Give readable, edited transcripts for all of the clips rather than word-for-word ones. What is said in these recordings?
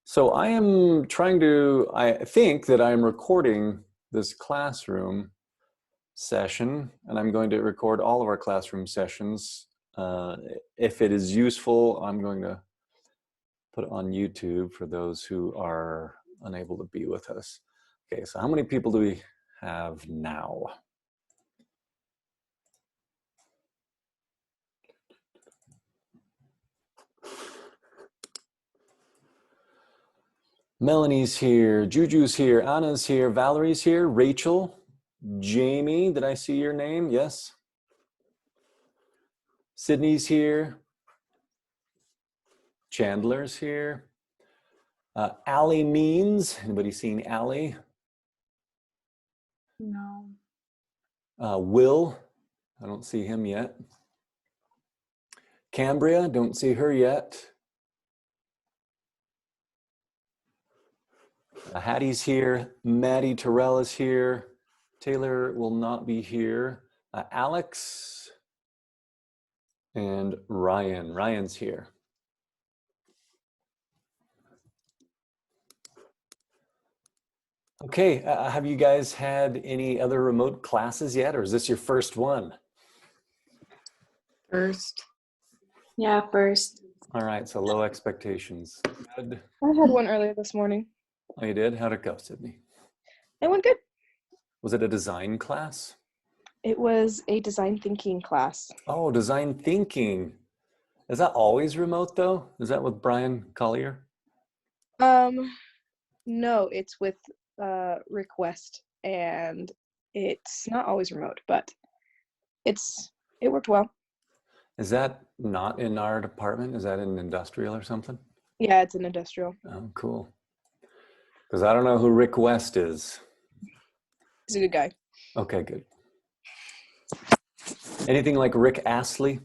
So I think that I'm recording this classroom session, and I'm going to record all of our classroom sessions. If it is useful, I'm going to put it on YouTube for those who are unable to be with us. Okay, so how many people do we have now? Melanie's here, Juju's here, Anna's here, Valerie's here, Rachel, Jamie, did I see your name? Yes. Sydney's here. Chandler's here. Allie Means, anybody seen Allie? No. Will, I don't see him yet. Cambria, don't see her yet. Hattie's here. Maddie Terrell is here. Taylor will not be here. Alex and Ryan. Ryan's here. Okay, have you guys had any other remote classes yet, or is this your first one? First. Yeah, first. All right, so low expectations. Good. I had one earlier this morning. Oh, you did? How'd it go, Sydney? It went good. Was it a design class? It was a design thinking class. Oh, design thinking. Is that always remote though? Is that with Brian Collier? No, it's with Request, and it's not always remote, but it worked well. Is that not in our department? Is that in industrial or something? Yeah, it's an industrial. Oh, cool. Because I don't know who Rick West is. He's a good guy. Okay, good. Anything like Rick Astley?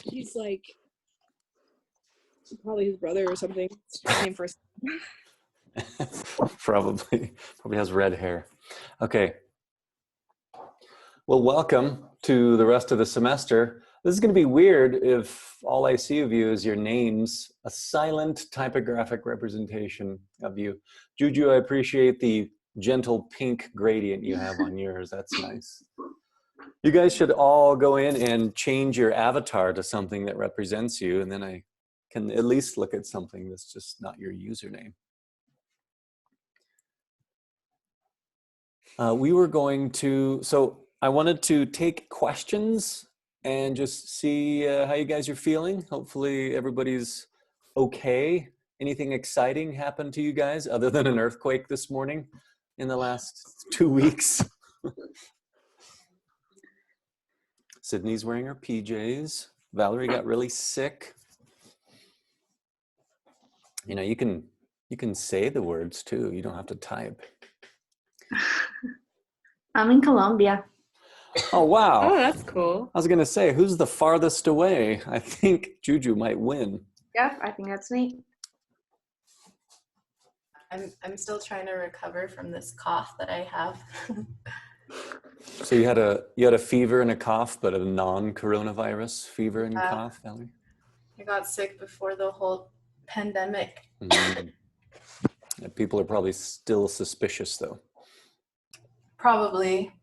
He's like probably his brother or something. Same first. Probably has red hair. Okay. Well, welcome to the rest of the semester. This is going to be weird if all I see of you is your names, a silent typographic representation of you. Juju, I appreciate the gentle pink gradient you have on yours. That's nice. You guys should all go in and change your avatar to something that represents you, and then I can at least look at something that's just not your username. We were going to, so I wanted to take questions and just see how you guys are feeling. Hopefully everybody's okay. Anything exciting happened to you guys other than an earthquake this morning in the last 2 weeks? Sydney's wearing her PJs. Valerie got really sick. You know, you can say the words too. You don't have to type. I'm in Colombia. Oh, wow. Oh, that's cool. I was going to say, who's the farthest away? I think Juju might win. Yeah, I think that's neat. I'm still trying to recover from this cough that I have. So you had a fever and a cough, but a non-coronavirus fever and cough, Valerie? I got sick before the whole pandemic. Mm-hmm. Yeah, people are probably still suspicious, though. Probably.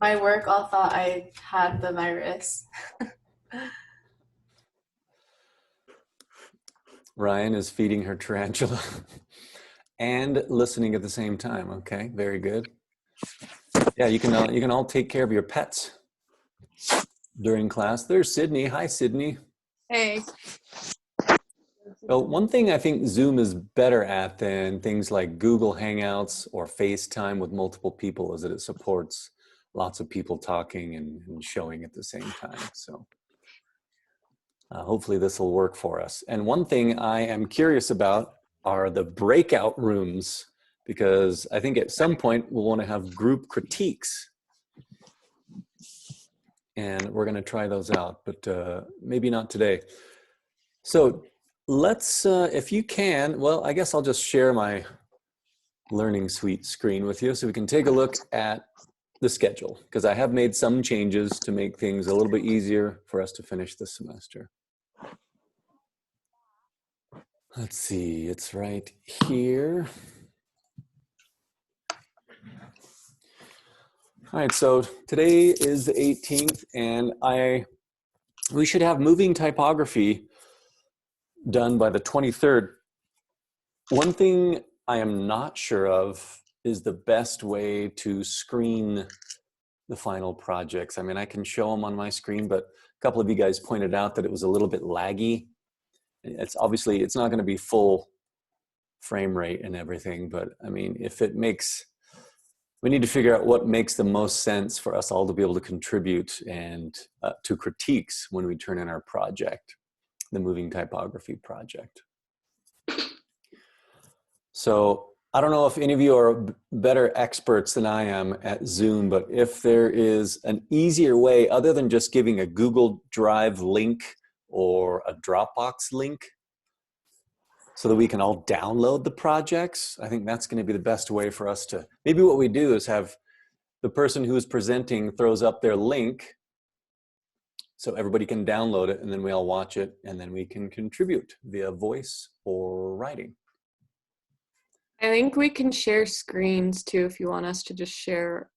My work all thought I had the virus. Ryan is feeding her tarantula and listening at the same time. Okay, very good. Yeah, you can all take care of your pets during class. There's Sydney. Hi, Sydney. Hey. Well, one thing I think Zoom is better at than things like Google Hangouts or FaceTime with multiple people is that it supports lots of people talking and showing at the same time. So hopefully this will work for us. And one thing I am curious about are the breakout rooms, because I think at some point we'll want to have group critiques. And we're going to try those out, but maybe not today. So let's, if you can, well, I guess I'll just share my Learning Suite screen with you so we can take a look at the schedule, because I have made some changes to make things a little bit easier for us to finish this semester. Let's see, it's right here. All right, so today is the 18th, and we should have moving typography done by the 23rd. One thing I am not sure of is the best way to screen the final projects. I mean, I can show them on my screen, but a couple of you guys pointed out that it was a little bit laggy. It's obviously, it's not going to be full frame rate and everything, but I mean, if it makes, we need to figure out what makes the most sense for us all to be able to contribute and to critiques when we turn in our project, the moving typography project. So I don't know if any of you are better experts than I am at Zoom, but if there is an easier way other than just giving a Google Drive link or a Dropbox link so that we can all download the projects, I think that's going to be the best way for us to, maybe what we do is have the person who is presenting throws up their link so everybody can download it, and then we all watch it, and then we can contribute via voice or writing. I think we can share screens too if you want us to just share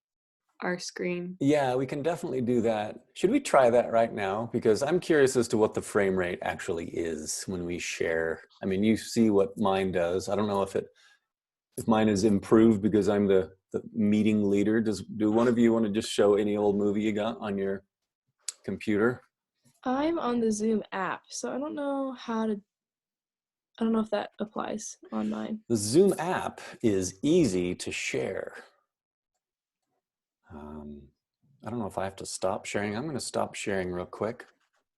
our screen. Yeah, we can definitely do that. Should we try that right now? Because I'm curious as to what the frame rate actually is when we share. I mean, you see what mine does. I don't know if mine is improved because I'm the meeting leader. Do one of you want to just show any old movie you got on your computer? I'm on the Zoom app, so I don't know if that applies on mine. The Zoom app is easy to share. I don't know if I have to stop sharing. I'm going to stop sharing real quick.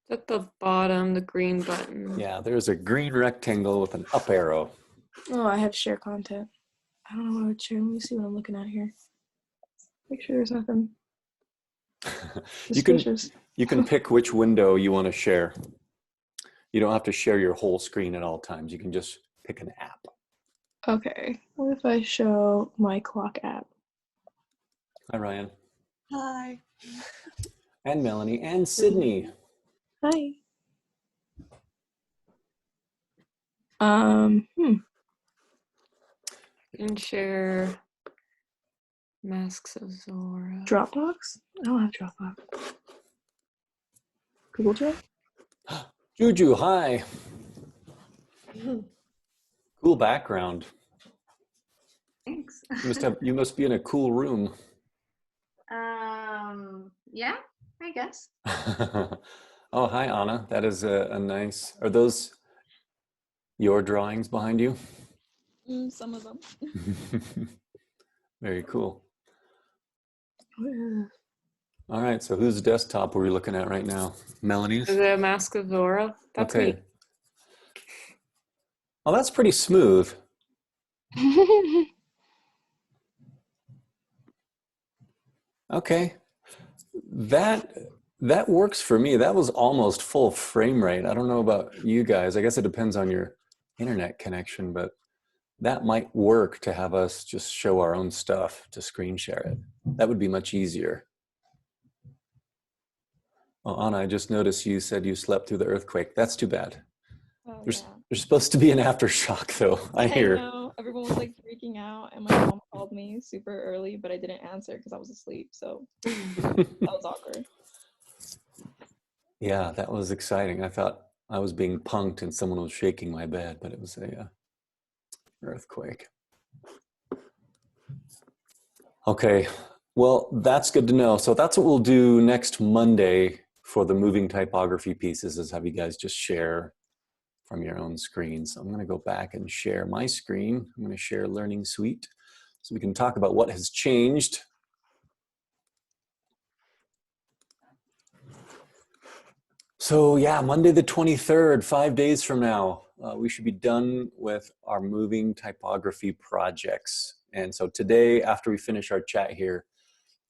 It's at the bottom, the green button. Yeah, there's a green rectangle with an up arrow. Oh, I have share content. I don't know what I would share. Let me see what I'm looking at here. Make sure there's nothing suspicious. You can pick which window you want to share. You don't have to share your whole screen at all times. You can just pick an app. Okay, what if I show my clock app? Hi, Ryan. Hi. And Melanie and Sydney. Hi. You can share Masks of Zora. Dropbox? I don't have Dropbox. Google Drive? Juju, hi. Cool background. Thanks. You must be in a cool room. Yeah, I guess. Oh, hi, Anna. That is a nice. Are those your drawings behind you? Some of them. Very cool. Yeah. All right. So whose desktop are we looking at right now? Melanie's? Is it a Mask of Zora? That's okay. me. Well, that's pretty smooth. Okay. That works for me. That was almost full frame rate. I don't know about you guys. I guess it depends on your internet connection, but that might work to have us just show our own stuff to screen share it. That would be much easier. Oh, Anna, I just noticed you said you slept through the earthquake. That's too bad. Oh, There's yeah. supposed to be an aftershock, though. I hear. know. Everyone was like freaking out, and my mom called me super early, but I didn't answer because I was asleep. So that was awkward. Yeah, that was exciting. I thought I was being punked and someone was shaking my bed, but it was a earthquake. Okay, well, that's good to know. So that's what we'll do next Monday for the moving typography pieces, is have you guys just share from your own screen. So I'm going to go back and share my screen. I'm going to share Learning Suite so we can talk about what has changed. So yeah, Monday the 23rd, 5 days from now, we should be done with our moving typography projects. And so today, after we finish our chat here,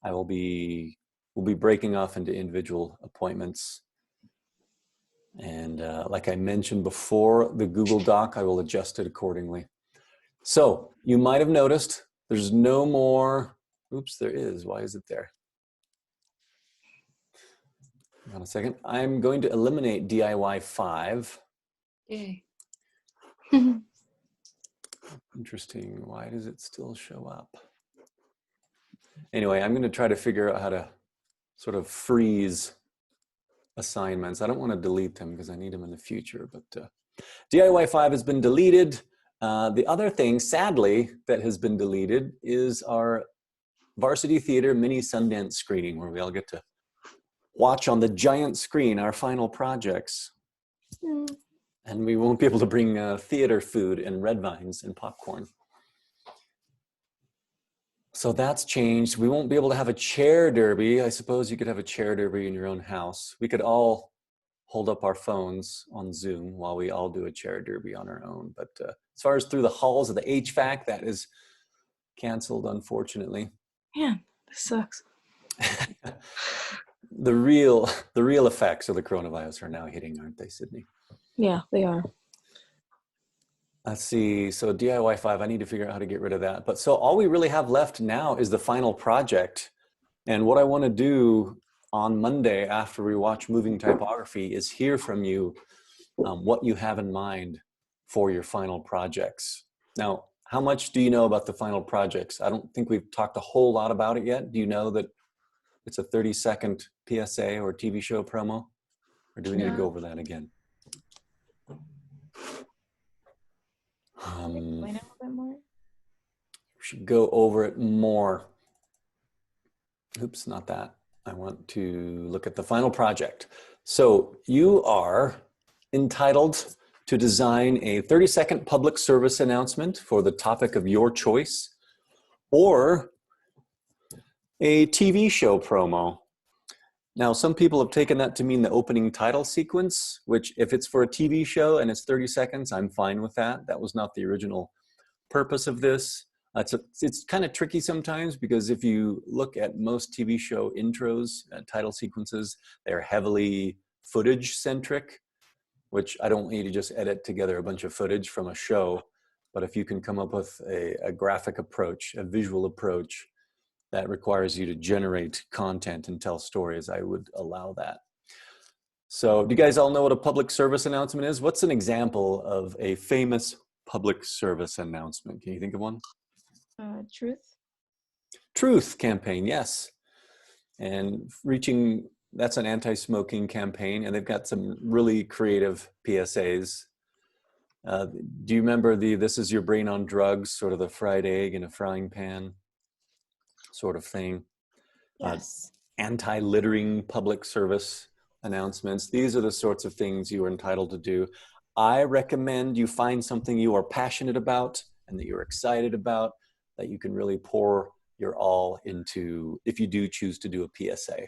we'll be breaking off into individual appointments. And like I mentioned before, the Google Doc, I will adjust it accordingly. So you might have noticed there's no more, oops, there is, why is it there? Hold on a second. I'm going to eliminate DIY 5. Yay. Interesting. Why does it still show up? Anyway, I'm going to try to figure out how to sort of freeze assignments. I don't want to delete them because I need them in the future, but DIY 5 has been deleted. The other thing, sadly, that has been deleted is our Varsity Theater mini Sundance screening, where we all get to watch on the giant screen our final projects. And we won't be able to bring theater food and red vines and popcorn. So that's changed. We won't be able to have a chair derby. I suppose you could have a chair derby in your own house. We could all hold up our phones on Zoom while we all do a chair derby on our own. But as far as through the halls of the HVAC, that is canceled, unfortunately. Man, this sucks. The real effects of the coronavirus are now hitting, aren't they, Sydney? Yeah, they are. Let's see. So DIY 5, I need to figure out how to get rid of that. But so all we really have left now is the final project. And what I want to do on Monday after we watch Moving Typography is hear from you what you have in mind for your final projects. Now, how much do you know about the final projects? I don't think we've talked a whole lot about it yet. Do you know that it's a 30-second PSA or TV show promo? Or do we need to go over that again? Explain it a bit more. We should go over it more. Oops, not that. I want to look at the final project. So you are entitled to design a 30-second public service announcement for the topic of your choice, or a TV show promo. Now, some people have taken that to mean the opening title sequence, which if it's for a TV show and it's 30 seconds, I'm fine with that. That was not the original purpose of this. It's kind of tricky sometimes because if you look at most TV show intros, title sequences, they're heavily footage centric, which I don't want you to just edit together a bunch of footage from a show. But if you can come up with a graphic approach, a visual approach, that requires you to generate content and tell stories, I would allow that. So do you guys all know what a public service announcement is? What's an example of a famous public service announcement? Can you think of one? Truth. Truth campaign, yes. And that's an anti-smoking campaign, and they've got some really creative PSAs. Do you remember this is your brain on drugs, sort of the fried egg in a frying pan sort of thing? Yes. Anti-littering public service announcements. These are the sorts of things you are entitled to do. I recommend you find something you are passionate about and that you're excited about, that you can really pour your all into if you do choose to do a PSA.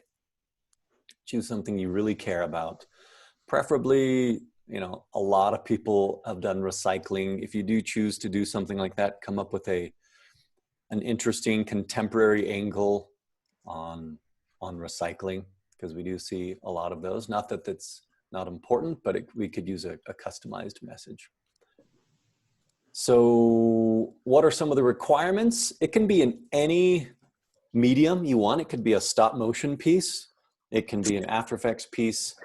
Choose something you really care about. Preferably, a lot of people have done recycling. If you do choose to do something like that, come up with an interesting contemporary angle on recycling, because we do see a lot of those. Not that that's not important, but we could use a customized message. So what are some of the requirements? It can be in any medium you want. It could be a stop motion piece. It can be an After Effects piece.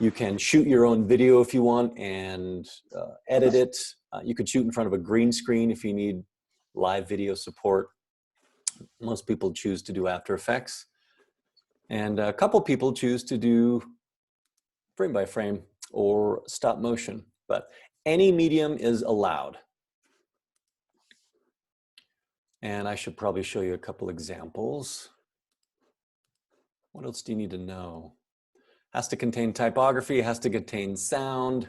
You can shoot your own video if you want and edit it. You could shoot in front of a green screen if you need live video support. Most people choose to do After Effects. And a couple people choose to do frame by frame or stop motion, but any medium is allowed. And I should probably show you a couple examples. What else do you need to know? Has to contain typography, has to contain sound.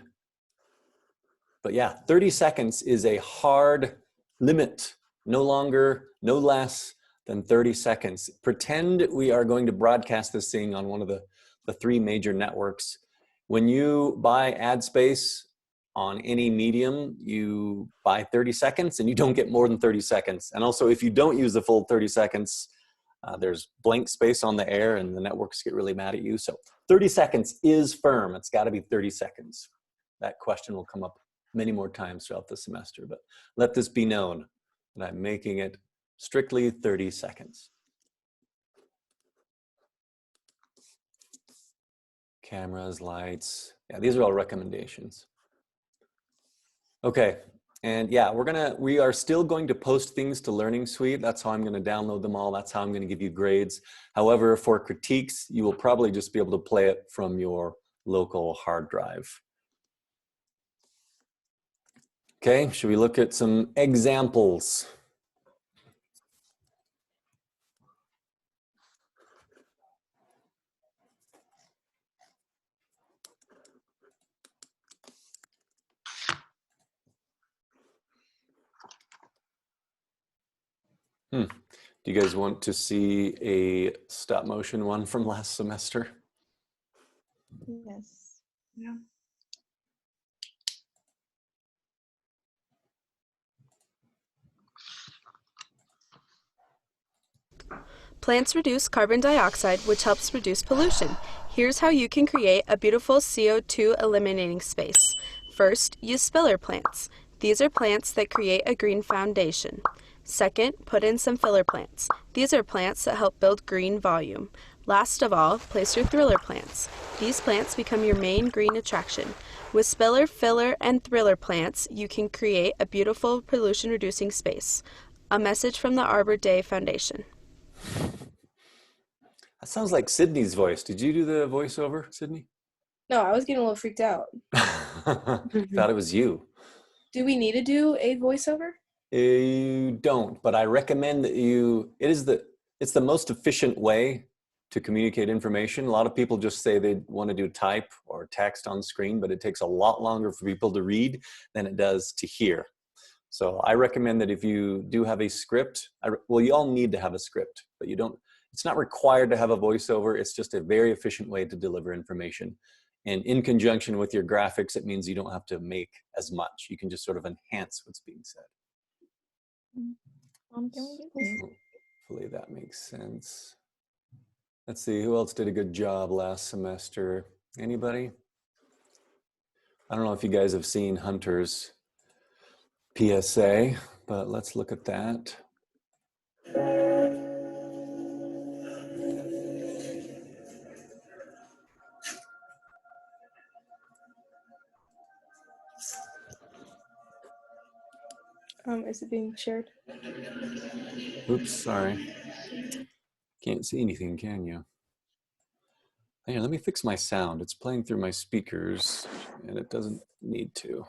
But yeah, 30 seconds is a hard limit. No longer, no less than 30 seconds. Pretend we are going to broadcast this thing on one of the 3 major networks. When you buy ad space on any medium, you buy 30 seconds and you don't get more than 30 seconds. And also, if you don't use the full 30 seconds, there's blank space on the air and the networks get really mad at you. So 30 seconds is firm. It's got to be 30 seconds. That question will come up many more times throughout the semester, but let this be known that I'm making it strictly 30 seconds. Cameras, lights. Yeah, these are all recommendations. Okay, and yeah, we are still going to post things to Learning Suite. That's how I'm going to download them all. That's how I'm going to give you grades. However, for critiques, you will probably just be able to play it from your local hard drive. Okay, should we look at some examples? Do you guys want to see a stop motion one from last semester? Yes. Yeah. Plants reduce carbon dioxide, which helps reduce pollution. Here's how you can create a beautiful CO2 eliminating space. First, use spiller plants. These are plants that create a green foundation. Second, put in some filler plants. These are plants that help build green volume. Last of all, place your thriller plants. These plants become your main green attraction. With spiller, filler, and thriller plants, you can create a beautiful pollution-reducing space. A message from the Arbor Day Foundation. That sounds like Sydney's voice. Did you do the voiceover, Sydney? No, I was getting a little freaked out. Thought it was you. Do we need to do a voiceover? You don't, but I recommend that it's the most efficient way to communicate information. A lot of people just say they want to do type or text on screen, but it takes a lot longer for people to read than it does to hear. So I recommend that if you do have a script, well, you all need to have a script, but it's not required to have a voiceover. It's just a very efficient way to deliver information. And in conjunction with your graphics, it means you don't have to make as much. You can just sort of enhance what's being said. Can we get this? Hopefully that makes sense. Let's see, who else did a good job last semester? Anybody? I don't know if you guys have seen Hunter's PSA, but let's look at that. Is it being shared? Oops, sorry. Can't see anything, can you? Here, let me fix my sound. It's playing through my speakers, and it doesn't need to.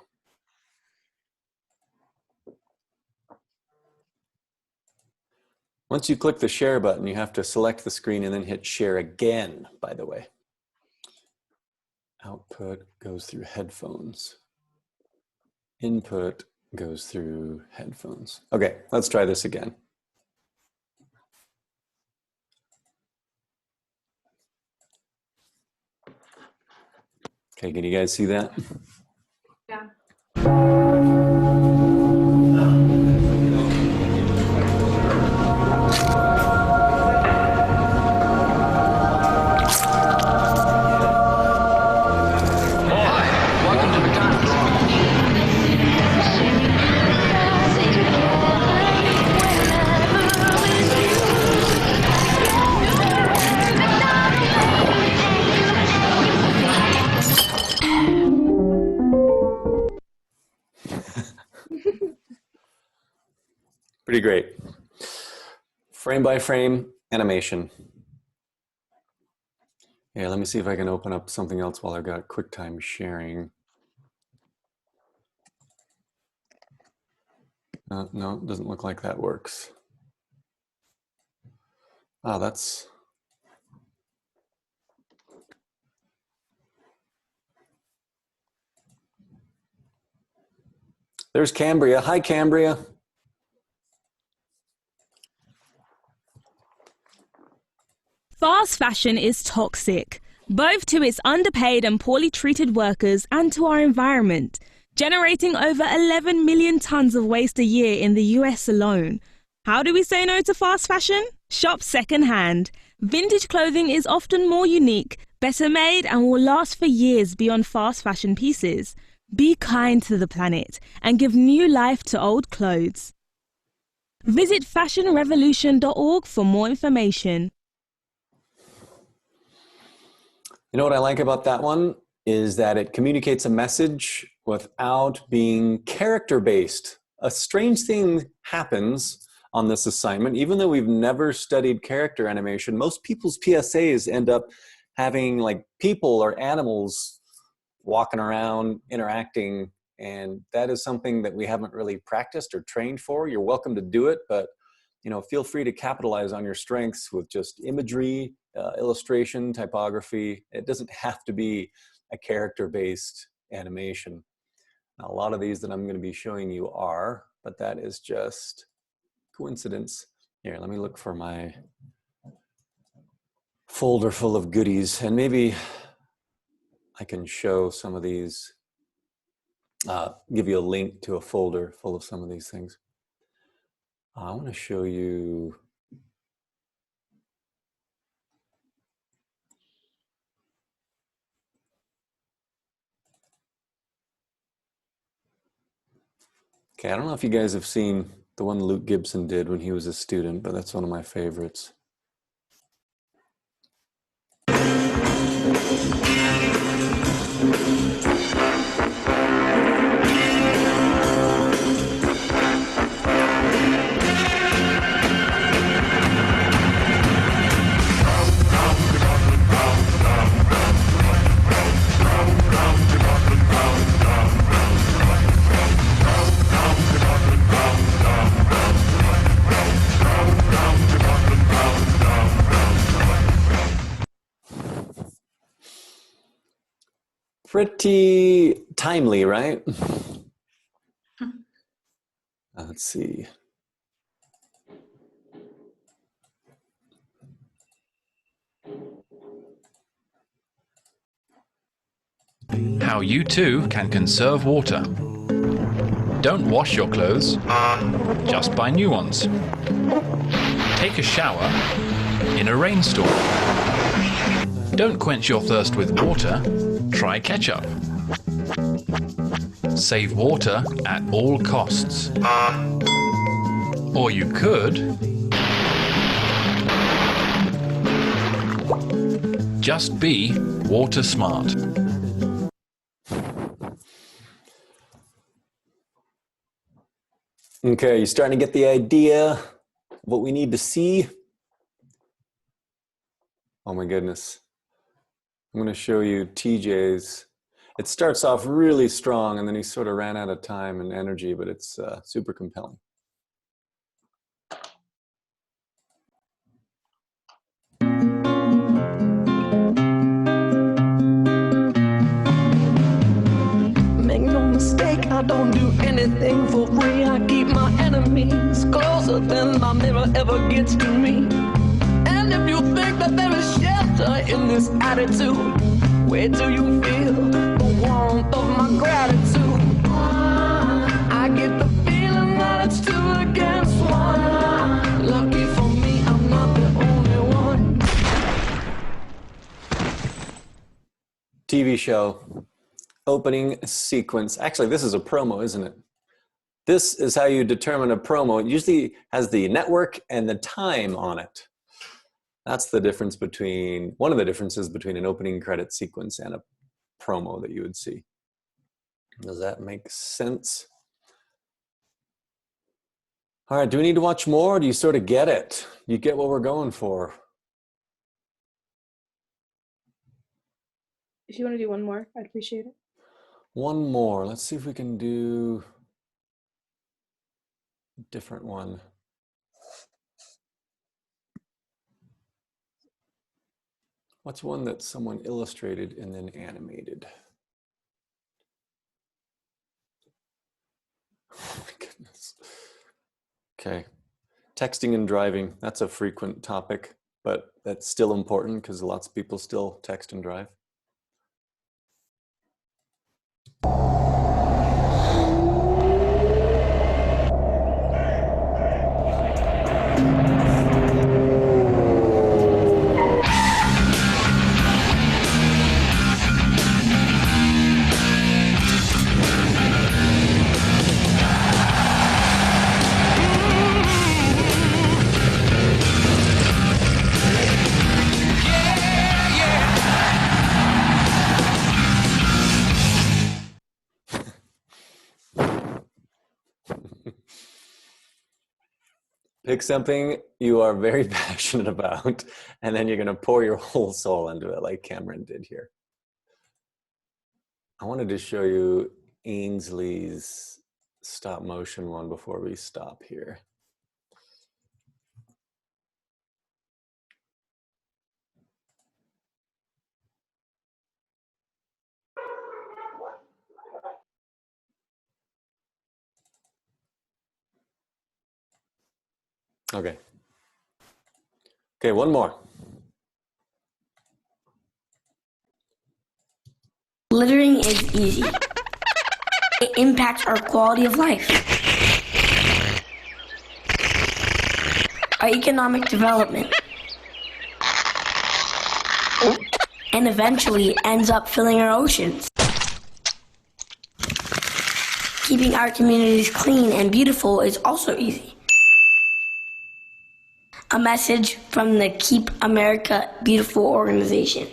Once you click the share button, you have to select the screen and then hit share again, by the way. Output goes through headphones. Input goes through headphones. Okay, let's try this again. Okay, can you guys see that? Yeah. Pretty great. Frame by frame animation. Yeah, let me see if I can open up something else while I've got QuickTime sharing. No, it doesn't look like that works. Oh, that's... There's Cambria. Hi, Cambria. Fast fashion is toxic, both to its underpaid and poorly treated workers and to our environment, generating over 11 million tons of waste a year in the US alone. How do we say no to fast fashion? Shop secondhand. Vintage clothing is often more unique, better made, and will last for years beyond fast fashion pieces. Be kind to the planet and give new life to old clothes. Visit fashionrevolution.org for more information. You know what I like about that one is that it communicates a message without being character-based. A strange thing happens on this assignment. Even though we've never studied character animation, most people's PSAs end up having like people or animals walking around, interacting, and that is something that we haven't really practiced or trained for. You're welcome to do it, but feel free to capitalize on your strengths with just imagery, illustration, typography. It doesn't have to be a character-based animation. Now, a lot of these that I'm going to be showing you are, but that is just coincidence. Here, let me look for my folder full of goodies, and maybe I can show some of these, give you a link to a folder full of some of these things. I want to show you okay, I don't know if you guys have seen the one Luke Gibson did when he was a student, but that's one of my favorites. Pretty timely, right? Let's see. How you too can conserve water. Don't wash your clothes, just buy new ones. Take a shower in a rainstorm. Don't quench your thirst with water, try ketchup. Save water at all costs. Or you could just be water smart. Okay, you starting to get the idea of what we need to see? Oh my goodness. I'm going to show you TJ's. It starts off really strong and then he sort of ran out of time and energy, but it's super compelling. Make no mistake, I don't do anything for free. I keep my enemies closer than my mirror ever gets to me. And if you think that there is shelter in this attitude, where do you feel the warmth of my gratitude? I get the feeling that it's 2 against 1. Lucky for me, I'm not the only one. TV show, opening sequence. Actually, this is a promo, isn't it? This is how you determine a promo. It usually has the network and the time on it. That's the difference between, one of the differences between an opening credit sequence and a promo that you would see. Does that make sense? All right, do we need to watch more? Or do you sort of get it? You get what we're going for? If you want to do one more, I'd appreciate it. One more. Let's see if we can do a different one. What's one that someone illustrated and then animated? Oh my goodness. Okay. Texting and driving. That's a frequent topic, but that's still important because lots of people still text and drive. Pick something you are very passionate about, and then you're going to pour your whole soul into it like Cameron did here. I wanted to show you Ainsley's stop motion one before we stop here. Okay. Okay, one more. Littering is easy. It impacts our quality of life, our economic development, and eventually ends up filling our oceans. Keeping our communities clean and beautiful is also easy. A message from the Keep America Beautiful organization.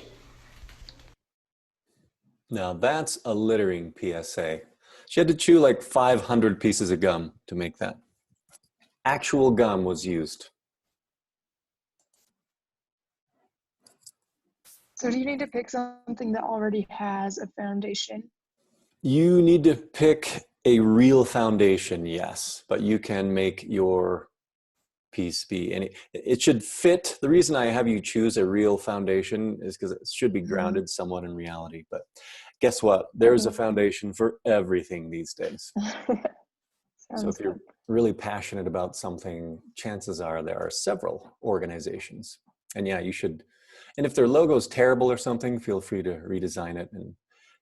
Now that's a littering PSA. She had to chew like 500 pieces of gum to make that. Actual gum was used. So do you need to pick something that already has a foundation? You need to pick a real foundation, yes, but you can make your piece be any. It should fit. The reason I have you choose a real foundation is because it should be grounded somewhat in reality. But guess what? There's a foundation for everything these days. So if you're really passionate about something, chances are there are several organizations. And yeah, you should. And if their logo is terrible or something, feel free to redesign it. And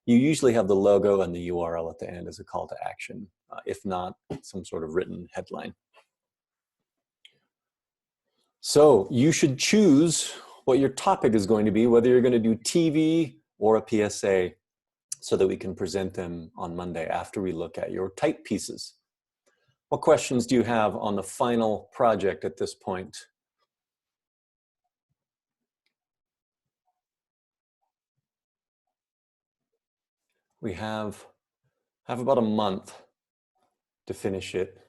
you usually have the logo and the URL at the end as a call to action, if not some sort of written headline. So you should choose what your topic is going to be, whether you're going to do TV or a PSA, so that we can present them on Monday after we look at your type pieces. What questions do you have on the final project at this point? We have about a month to finish it,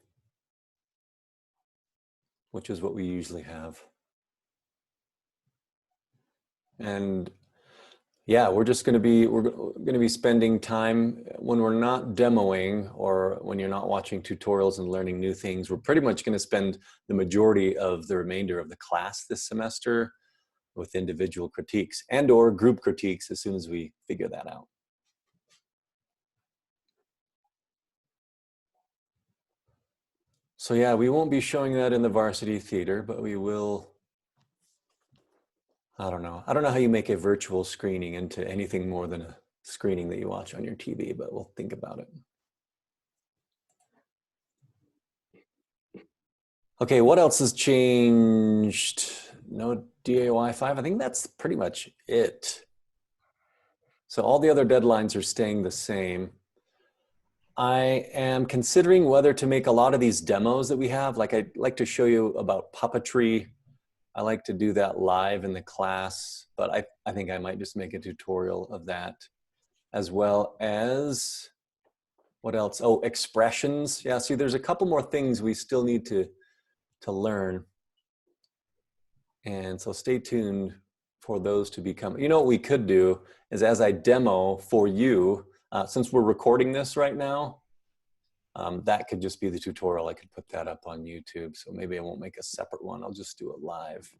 which is what we usually have. And yeah, we're going to be spending time when we're not demoing or when you're not watching tutorials and learning new things. We're pretty much going to spend the majority of the remainder of the class this semester with individual critiques and or group critiques as soon as we figure that out. So yeah, we won't be showing that in the varsity theater, but we will. I don't know how you make a virtual screening into anything more than a screening that you watch on your TV, but we'll think about it. Okay, what else has changed? No DAY 5, I think that's pretty much it. So all the other deadlines are staying the same. I am considering whether to make a lot of these demos that we have. Like I'd like to show you about puppetry. I like to do that live in the class, but I think I might just make a tutorial of that, as well as, what else? Oh, expressions. Yeah, see, there's a couple more things we still need to learn. And so stay tuned for those to become, you know what we could do is as I demo for you, since we're recording this right now, that could just be the tutorial. I could put that up on YouTube. So maybe I won't make a separate one. I'll just do it live.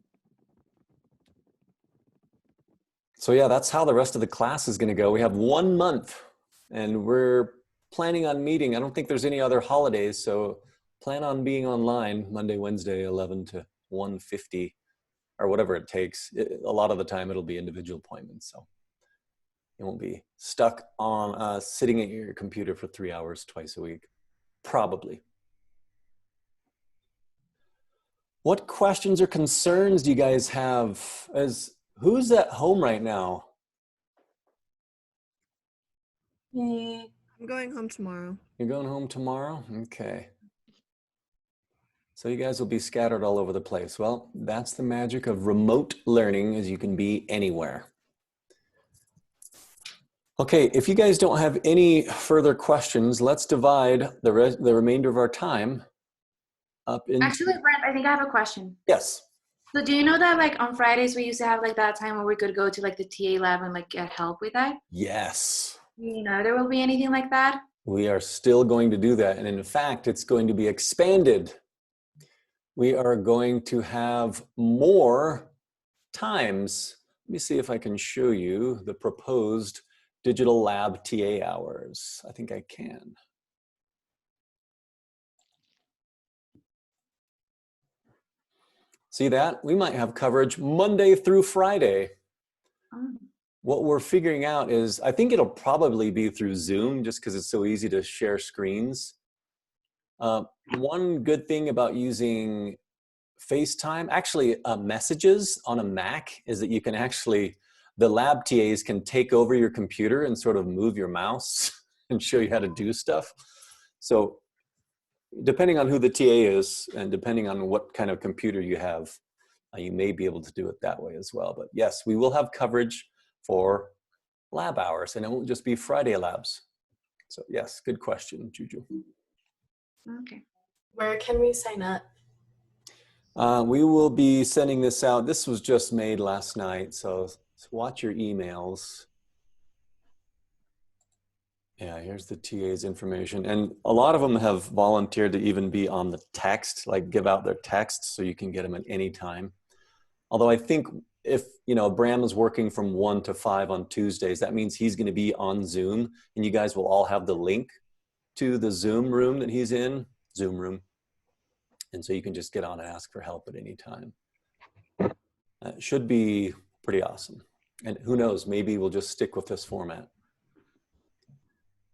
So yeah, that's how the rest of the class is going to go. We have 1 month and we're planning on meeting. I don't think there's any other holidays. So plan on being online Monday, Wednesday, 11 to 1:50 or whatever it takes. A lot of the time it'll be individual appointments. So you won't be stuck on sitting at your computer for 3 hours twice a week. Probably. What questions or concerns do you guys have? Who's at home right now? I'm going home tomorrow. You're going home tomorrow? Okay. So you guys will be scattered all over the place. Well, that's the magic of remote learning, is you can be anywhere. Okay, if you guys don't have any further questions, let's divide the remainder of our time up in. Actually, Brent, I think I have a question. Yes. So do you know that like on Fridays we used to have like that time where we could go to like the TA lab and like get help with that? Yes. You know, there will be anything like that? We are still going to do that. And in fact, it's going to be expanded. We are going to have more times. Let me see if I can show you the proposed digital lab TA hours. I think I can. See that? We might have coverage Monday through Friday. What we're figuring out is, I think it'll probably be through Zoom just because it's so easy to share screens. One good thing about using FaceTime, actually messages on a Mac, is that you can actually, the lab TAs can take over your computer and sort of move your mouse and show you how to do stuff. So depending on who the TA is and depending on what kind of computer you have, you may be able to do it that way as well. But yes, we will have coverage for lab hours, and it won't just be Friday labs. So yes, good question, Juju. Okay. Where can we sign up? We will be sending this out. This was just made last night, so watch your emails. Yeah, here's the TA's information. And a lot of them have volunteered to even be on the text, like give out their text so you can get them at any time. Although I think if, you know, Bram is working from 1 to 5 on Tuesdays, that means he's going to be on Zoom and you guys will all have the link to the Zoom room that he's in, Zoom room. And so you can just get on and ask for help at any time. It should be pretty awesome. And who knows, maybe we'll just stick with this format.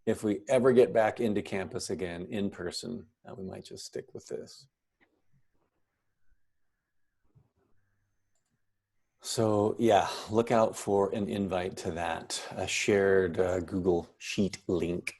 If we ever get back into campus again in person, we might just stick with this. So yeah, look out for an invite to that, a shared Google Sheet link.